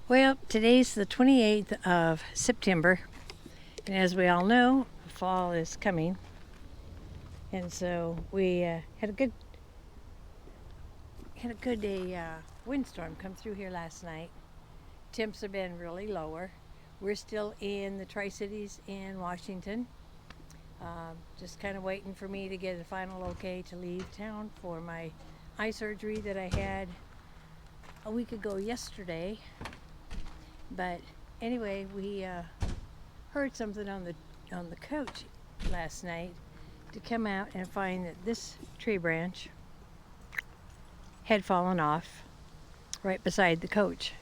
Well, today's the 28th of September, and as we all know, fall is coming. And so we had a good windstorm come through here last night. Temps have been really lower. We're still in the Tri-Cities in Washington. Just kind of waiting for me to get a final okay to leave town for my eye surgery that I had a week ago yesterday. But anyway, we heard something on the coach last night to come out and find that this tree branch had fallen off right beside the coach.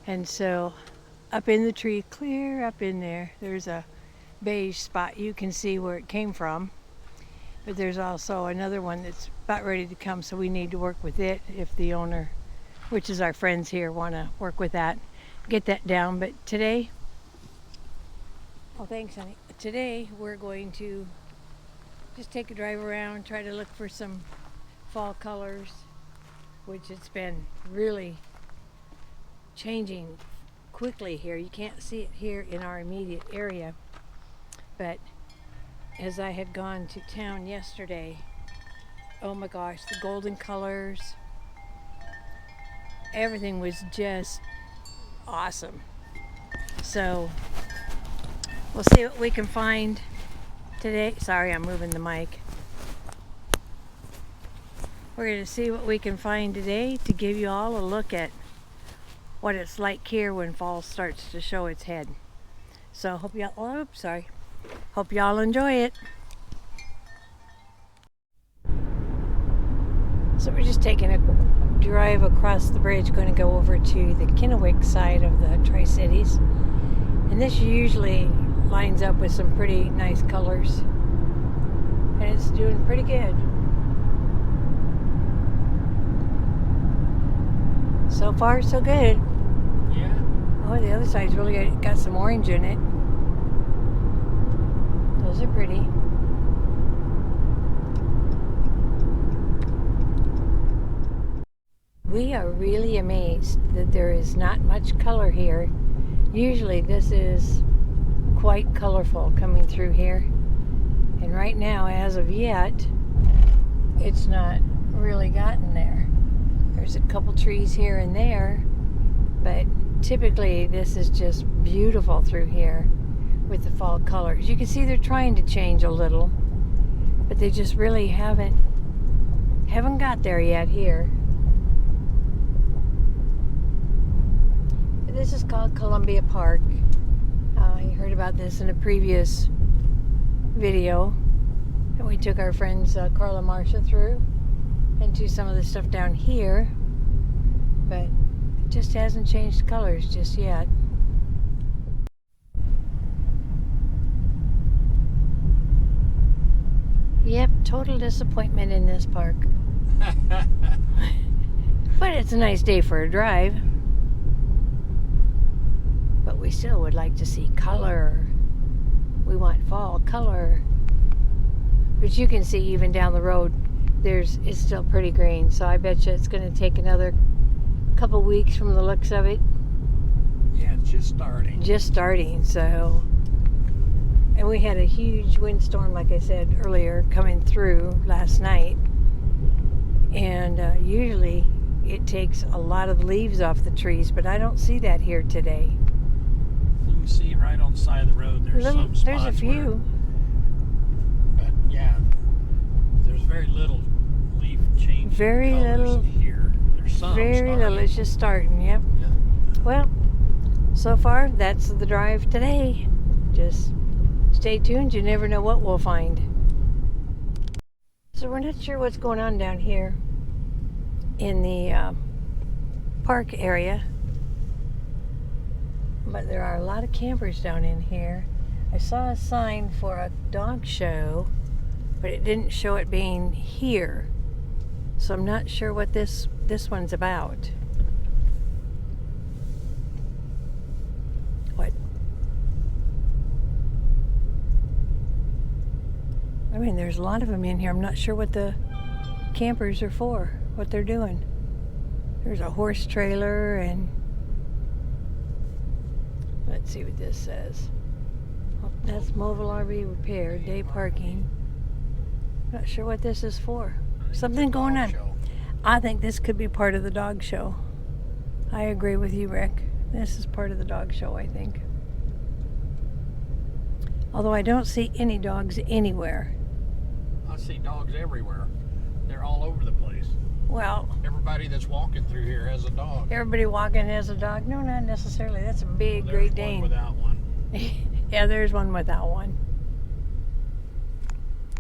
And so up in the tree, clear up in there, there's a beige spot. You can see where it came from. But there's also another one that's about ready to come, so we need to work with it if the owner, which is our friends here, want to work with that, get that down. But today, oh thanks honey, today we're going to just take a drive around, try to look for some fall colors, which it's been really changing quickly here. You can't see it here in our immediate area, but as I had gone to town yesterday, oh my gosh, the golden colors, everything was just awesome. So we'll see what we can find today. Sorry, I'm moving the mic. We're going to see what we can find today to give you all a look at what it's like here when fall starts to show its head. So hope y'all enjoy it. So we're just taking a drive across the bridge, going to go over to the Kennewick side of the Tri-Cities. And this usually lines up with some pretty nice colors. And it's doing pretty good. So far, so good. Yeah. Oh, the other side's really got some orange in it. Those are pretty. We are really amazed that there is not much color here. Usually this is quite colorful coming through here. And right now, as of yet, it's not really gotten there. There's a couple trees here and there, but typically this is just beautiful through here with the fall colors. You can see they're trying to change a little, but they just really haven't got there yet here. This is called Columbia Park. You heard about this in a previous video that we took our friends Carla Marsha through, and to some of the stuff down here, but it just hasn't changed colors just yet. Yep, total disappointment in this park. But it's a nice day for a drive. But we still would like to see color. We want fall color. But you can see even down the road, it's still pretty green. So I bet you it's going to take another couple weeks from the looks of it. Yeah, it's just starting. Just starting, so. And we had a huge windstorm, like I said earlier, coming through last night. And usually it takes a lot of leaves off the trees, but I don't see that here today. You can see right on the side of the road there's some spots. There's a few. But yeah, there's very little leaf change. Very little here. There's some. Very little. It's just starting. Yep. Yeah. Well, so far that's the drive today. Just stay tuned. You never know what we'll find. So we're not sure what's going on down here in the park area. But there are a lot of campers down in here. I saw a sign for a dog show, but it didn't show it being here. So I'm not sure what this one's about. What? I mean, there's a lot of them in here. I'm not sure what the campers are for, what they're doing. There's a horse trailer and Let's see what this says. Oh, that's mobile RV repair, day parking. Not sure what this is for. Something going on. Show. I think this could be part of the dog show. I agree with you, Rick. This is part of the dog show, I think. Although I don't see any dogs anywhere. I see dogs everywhere. They're all over the place. Well, Everybody that's walking through here has a dog. everybody walking has a dog. No, not necessarily. That's a big There's Great one Dane. without one. Yeah, there's one without one.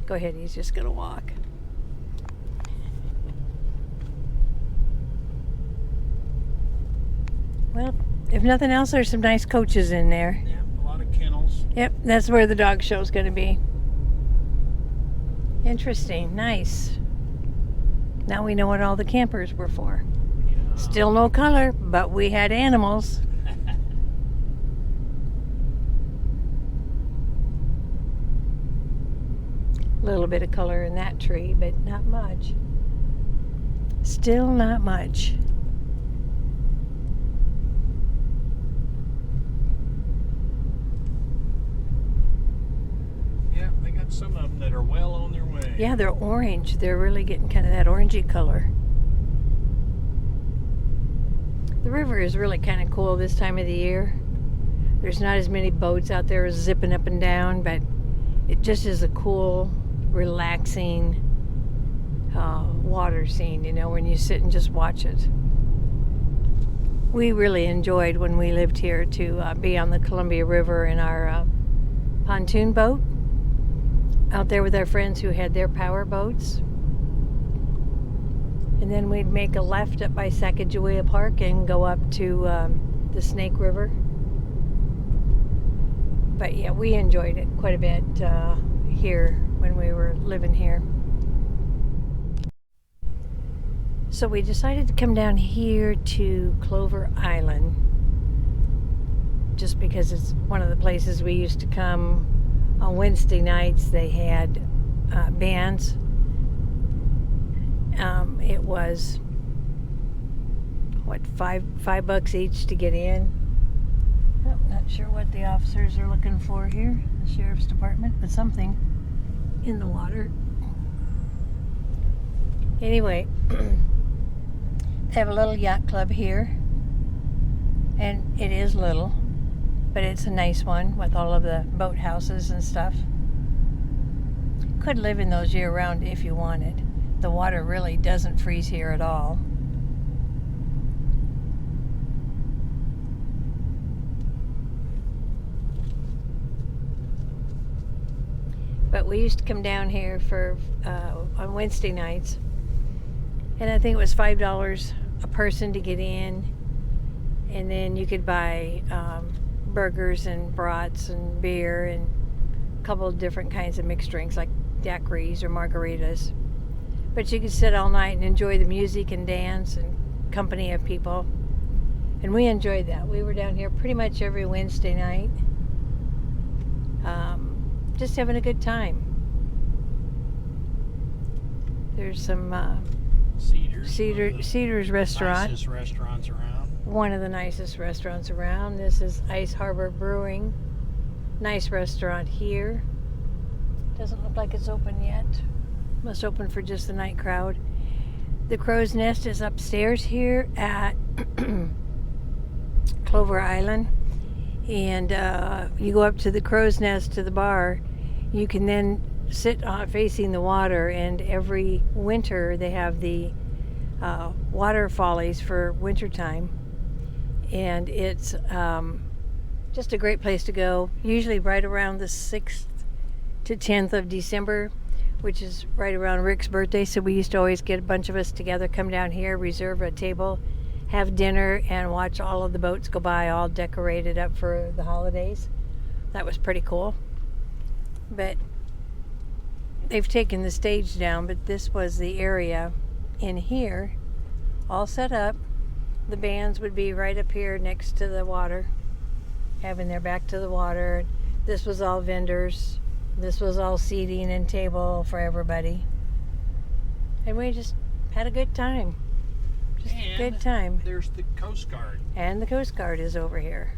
Go ahead, he's just gonna walk. Well, if nothing else, there's some nice coaches in there. Yeah, a lot of kennels. Yep, that's where the dog show's gonna be. Interesting, nice. Now we know what all the campers were for. Yeah. Still no color, but we had animals. A little bit of color in that tree, but not much. Still not much. Yeah, they got some of them that are well on their way. Yeah, they're orange. They're really getting kind of that orangey color. The river is really kind of cool this time of the year. There's not as many boats out there zipping up and down, but it just is a cool, relaxing water scene, you know, when you sit and just watch it. We really enjoyed when we lived here to be on the Columbia River in our pontoon boat out there with our friends who had their power boats. And then we'd make a left up by Sacagawea Park and go up to the Snake River. But yeah, we enjoyed it quite a bit here when we were living here. So we decided to come down here to Clover Island just because it's one of the places we used to come on Wednesday nights. They had bands. It was what, $5 each to get in. Oh, not sure what the officers are looking for here, the sheriff's department, but something in the water. Anyway, they have a little yacht club here, and it is little, but it's a nice one with all of the boat houses and stuff. Could live in those year round if you wanted. The water really doesn't freeze here at all. But we used to come down here for on Wednesday nights, and I think it was $5 a person to get in, and then you could buy burgers and brats and beer and a couple of different kinds of mixed drinks like daiquiris or margaritas. But you could sit all night and enjoy the music and dance and company of people. And we enjoyed that. We were down here pretty much every Wednesday night. Just having a good time. There's some Cedars restaurant. Nicest restaurants around. One of the nicest restaurants around. This is Ice Harbor Brewing. Nice restaurant here. Doesn't look like it's open yet. Must open for just the night crowd. The Crow's Nest is upstairs here at Clover Island. And you go up to the Crow's Nest to the bar. You can then sit facing the water, and every winter they have the water follies for wintertime. And it's just a great place to go. Usually right around the 6th to 10th of December, which is right around Rick's birthday. So we used to always get a bunch of us together, come down here, reserve a table, have dinner, and watch all of the boats go by, all decorated up for the holidays. That was pretty cool. But they've taken the stage down, but this was the area in here, all set up. The bands would be right up here next to the water, having their back to the water. This was all vendors. This was all seating and table for everybody. And we just had a good time. Just a good time. There's the Coast Guard. And the Coast Guard is over here.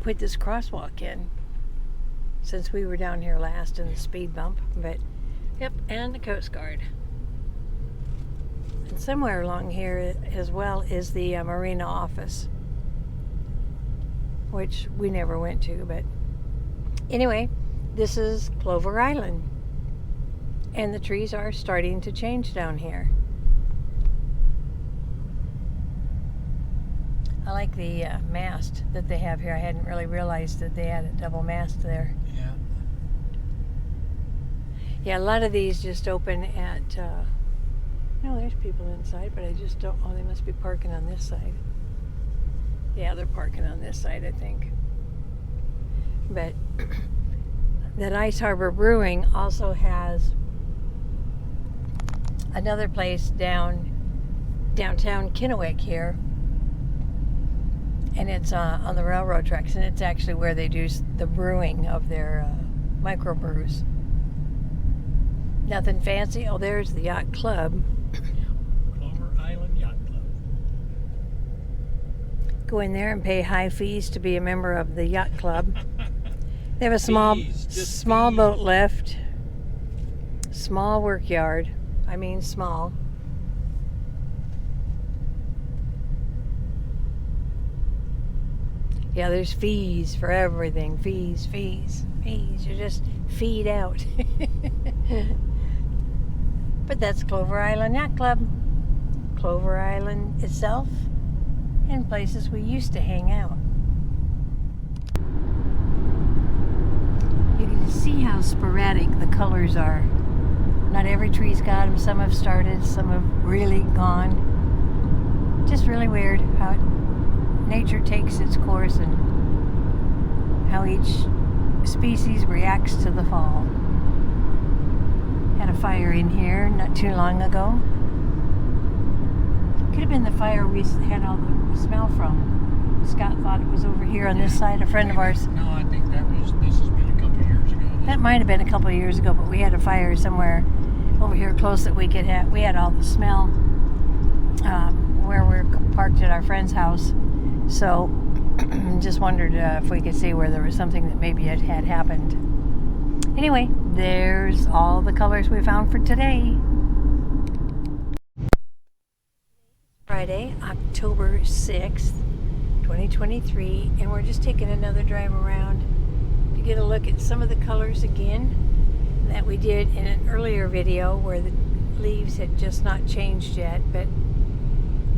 put this crosswalk in since we were down here last in the speed bump. But yep, and the Coast Guard. And somewhere along here as well is the marina office, which we never went to. But anyway, this is Clover Island, and the trees are starting to change down here. I like the mast that they have here. I hadn't really realized that they had a double mast there. Yeah. Yeah, a lot of these just open at, no, there's people inside, but I just don't, oh, they must be parking on this side. Yeah, they're parking on this side, I think. But that Ice Harbor Brewing also has another place downtown Kennewick here. And it's on the railroad tracks, and it's actually where they do the brewing of their microbrews. Nothing fancy. Oh, there's the Yacht Club. Clover Island Yacht Club. Go in there and pay high fees to be a member of the Yacht Club. They have a small Fees. boat lift, small work yard. I mean small. Yeah, there's fees for everything. Fees. You just feed out. But that's Clover Island Yacht Club. Clover Island itself and places we used to hang out. You can see how sporadic the colors are. Not every tree's got them. Some have started, some have really gone. Just really weird how nature takes its course and how each species reacts to the fall. Had a fire in here not too long ago. Could have been the fire we had all the smell from. Scott thought it was over here on this side. A friend of ours. No, I think this has been a couple of years ago. That might have been a couple of years ago, but we had a fire somewhere over here close that we had all the smell where we're parked at our friend's house. So just wondered if we could see where there was something that maybe had happened. Anyway, there's all the colors we found for today. Friday, October 6th, 2023, and we're just taking another drive around to get a look at some of the colors again that we did in an earlier video where the leaves had just not changed yet, but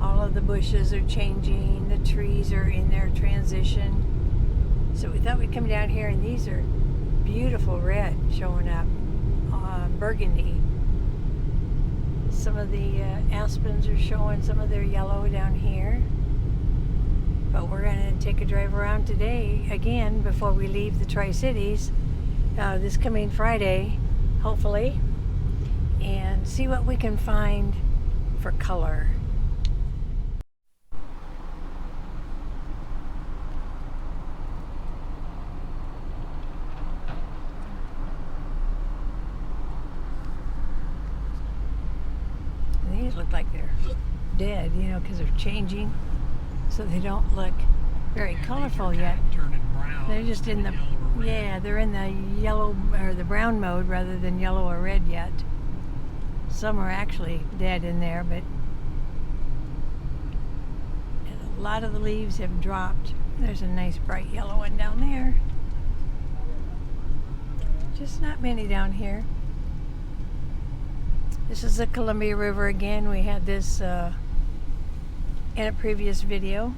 all of the bushes are changing, the trees are in their transition. So we thought we'd come down here, and these are beautiful red showing up, burgundy. Some of the aspens are showing some of their yellow down here. But we're going to take a drive around today again before we leave the Tri-Cities this coming Friday, hopefully, and see what we can find for color. These look like they're dead, because they're changing, so they don't look very colorful yet. Turning brown. They're just in the yellow or red. yeah, they're in the yellow or the brown mode rather than yellow or red yet. Some are actually dead in there, but a lot of the leaves have dropped. There's a nice bright yellow one down there. Just not many down here. This is the Columbia River again. We had this in a previous video.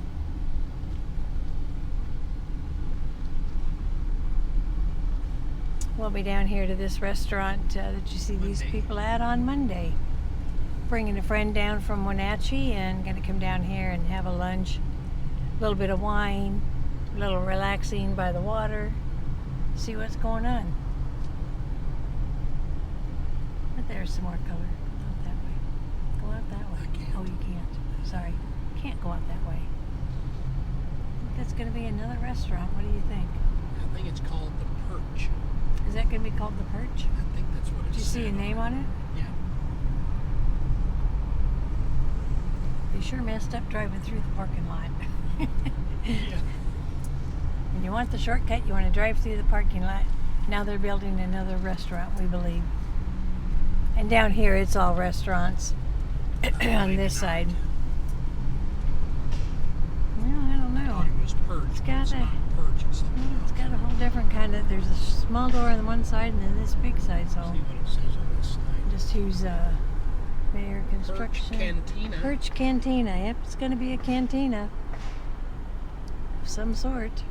We'll be down here to this restaurant that you see these people at on Monday. Bringing a friend down from Wenatchee and going to come down here and have a lunch. A little bit of wine, a little relaxing by the water. See what's going on. But there's some more color. Go out that way. Go out that way. I can't. Oh, you can't. Sorry. Can't go out that way. I think that's going to be another restaurant. What do you think? I think it's called the Perch. Is that going to be called the Perch? I think that's what it's. Did you see a name on it? Yeah. They sure messed up driving through the parking lot. Yeah. And you want the shortcut, you want to drive through the parking lot. Now they're building another restaurant, we believe. And down here, it's all restaurants on this side. Well, I don't I know. thought it was Perch. It's but got it's a- not Perch. It's something Well, it's else. got a whole different kind of. There's a small door on the one side and then this big side. So See what it says on this side. just use Mayor Perch Construction. Cantina. Perch Cantina. Yep, it's going to be a cantina of some sort.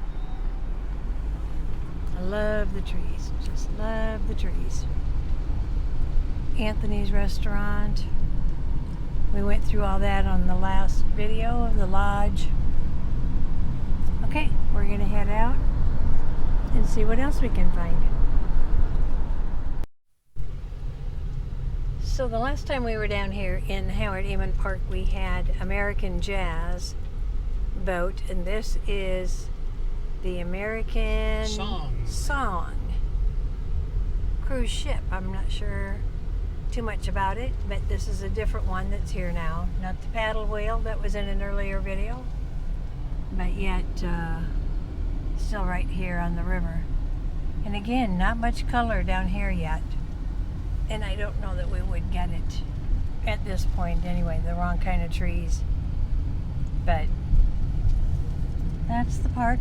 I love the trees. Just love the trees. Anthony's Restaurant. We went through all that on the last video of the lodge. Okay, we're going to head out and see what else we can find. So the last time we were down here in Howard Amen Park, we had American Jazz boat, and this is the American Song cruise ship. I'm not sure too much about it, but this is a different one that's here now. Not the paddle wheel that was in an earlier video, but yet still right here on the river. And again, not much color down here yet. And I don't know that we would get it at this point anyway, the wrong kind of trees. But that's the park.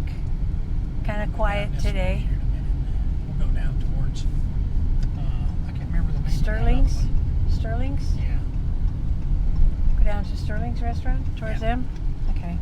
Kind of quiet Down this way today. here in a minute. We'll go down towards, I can't remember the name Sterling's? of that other Sterling's? one. Yeah. Go down to Sterling's restaurant towards Yeah. them? Okay.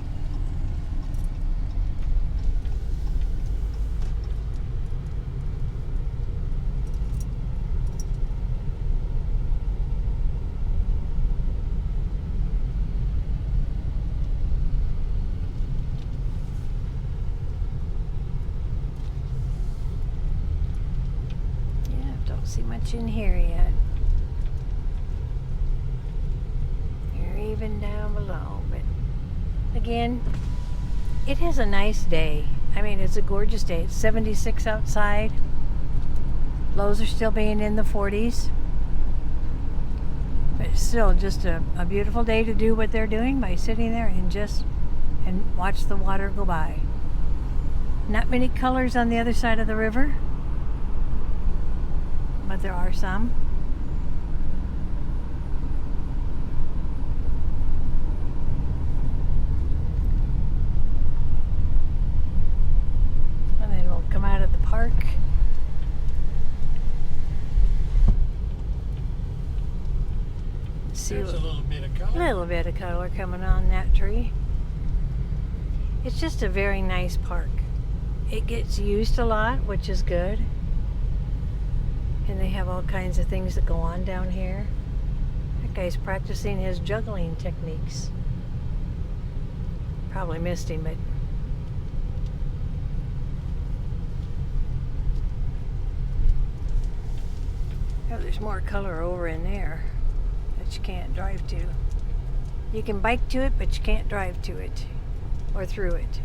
Yeah, don't see much in here yet. Or even down below, but again, it is a nice day. I mean, it's a gorgeous day. It's 76 outside. Lows are still being in the 40s. But it's still just a beautiful day to do what they're doing by sitting there and watch the water go by. Not many colors on the other side of the river, but there are some. And then we'll come out of the park. See There's a what, little bit of color. little bit of color coming on that tree. It's just a very nice park. It gets used a lot, which is good. And they have all kinds of things that go on down here. That guy's practicing his juggling techniques. Probably missed him, but oh, there's more color over in there that you can't drive to. You can bike to it, but you can't drive to it or through it.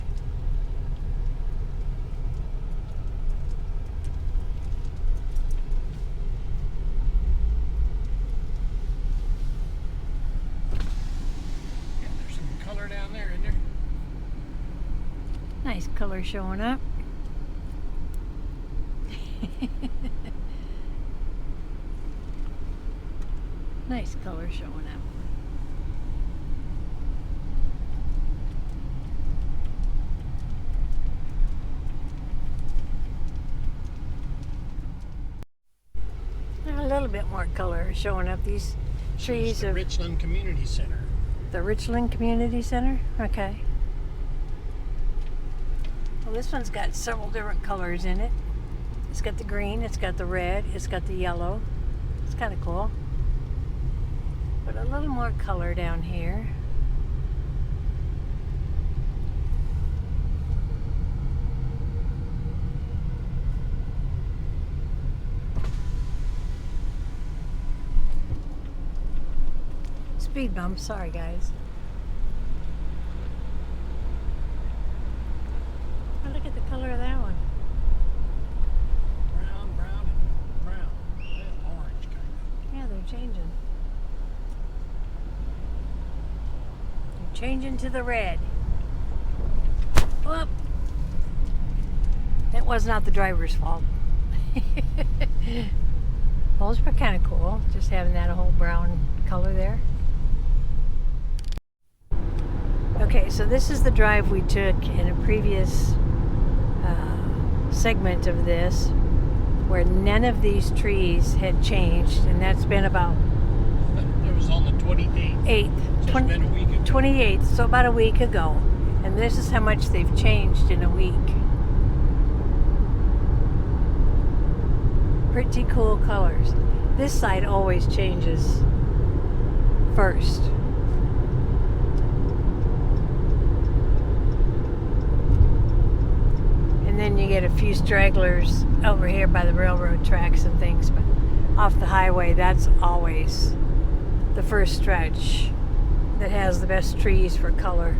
Yeah, there's some color down there, isn't there? Nice color showing up. Nice color showing up. A little bit more color showing up. These It's trees the of Richland Community Center. the Richland Community Center. Okay. Well, this one's got several different colors in it. It's got the green, it's got the red, it's got the yellow. It's kind of cool. But a little more color down here. Speed bump, sorry guys. Oh, look at the color of that one. Brown, brown, and brown. And orange, kind of. Yeah, they're changing. They're changing to the red. Whoop. was not the driver's fault. Those were kind of cool, just having that whole brown color there. Okay, so this is the drive we took in a previous segment of this, where none of these trees had changed, and that's been about It was on the 28th. 8th, So it's been a week ago. 28th, so about a week ago. And this is how much they've changed in a week. Pretty cool colors. This side always changes first. And then you get a few stragglers over here by the railroad tracks and things, but off the highway, that's always the first stretch that has the best trees for color.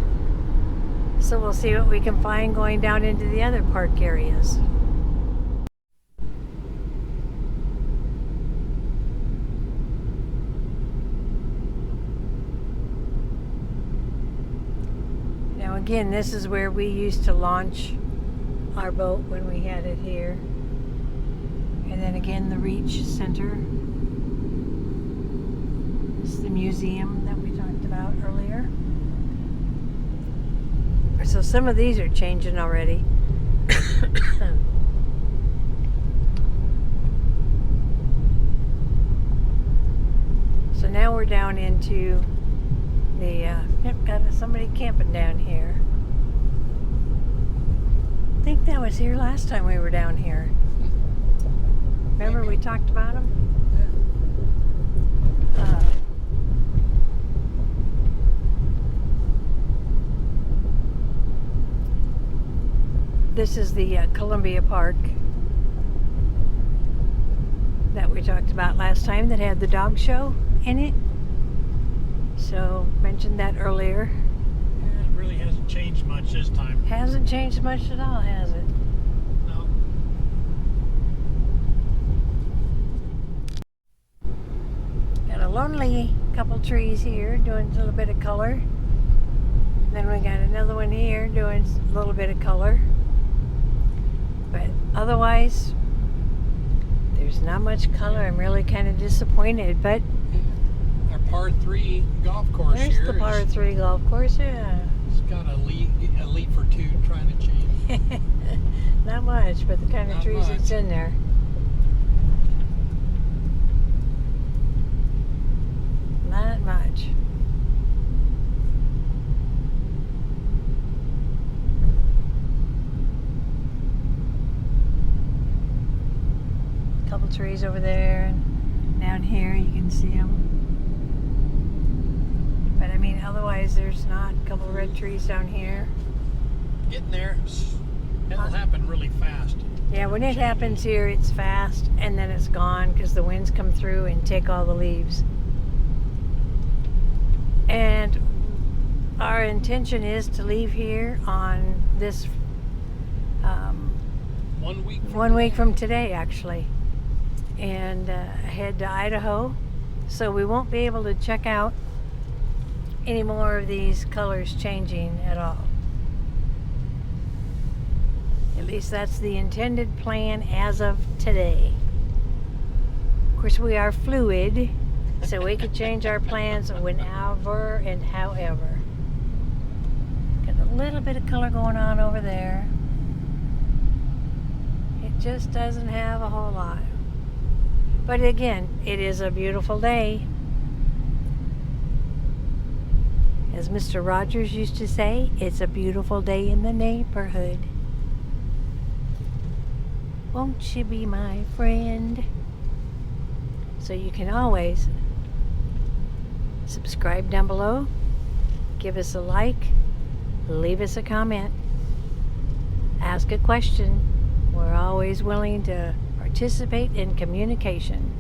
So we'll see what we can find going down into the other park areas. Now again, this is where we used to launch our boat when we had it here. And then again, the Reach Center. This is the museum that we talked about earlier. So some of these are changing already. So now we're down into the, yep, got somebody camping down here. I think that was here last time we were down here. Remember we talked about them? This is the Columbia Park that we talked about last time that had the dog show in it. So, mentioned that earlier. Yeah, it really hasn't changed much this time. Hasn't changed much at all, has it? No. Got a lonely couple trees here doing a little bit of color. Then we got another one here doing a little bit of color. But otherwise, there's not much color. I'm really kind of disappointed, but Our par 3 golf course there's here. the par 3 golf course, yeah. It's got a leaf or two trying to change. Not much, but the kind of Not trees that's much. in there. Not much. Couple trees over there, and down here you can see them. But I mean, otherwise there's not a couple red trees down here. Getting there. It'll happen really fast. Yeah, when it happens here, it's fast, and then it's gone because the winds come through and take all the leaves. And our intention is to leave here on this 1 week from 1 week from today, actually, and head to Idaho. So we won't be able to check out any more of these colors changing at all. At least that's the intended plan as of today. Of course, we are fluid, so we could change our plans whenever and however. Got a little bit of color going on over there. It just doesn't have a whole lot. But again, it is a beautiful day. As Mr. Rogers used to say, it's a beautiful day in the neighborhood. Won't you be my friend? So you can always subscribe down below, give us a like, leave us a comment, ask a question. We're always willing to participate in communication.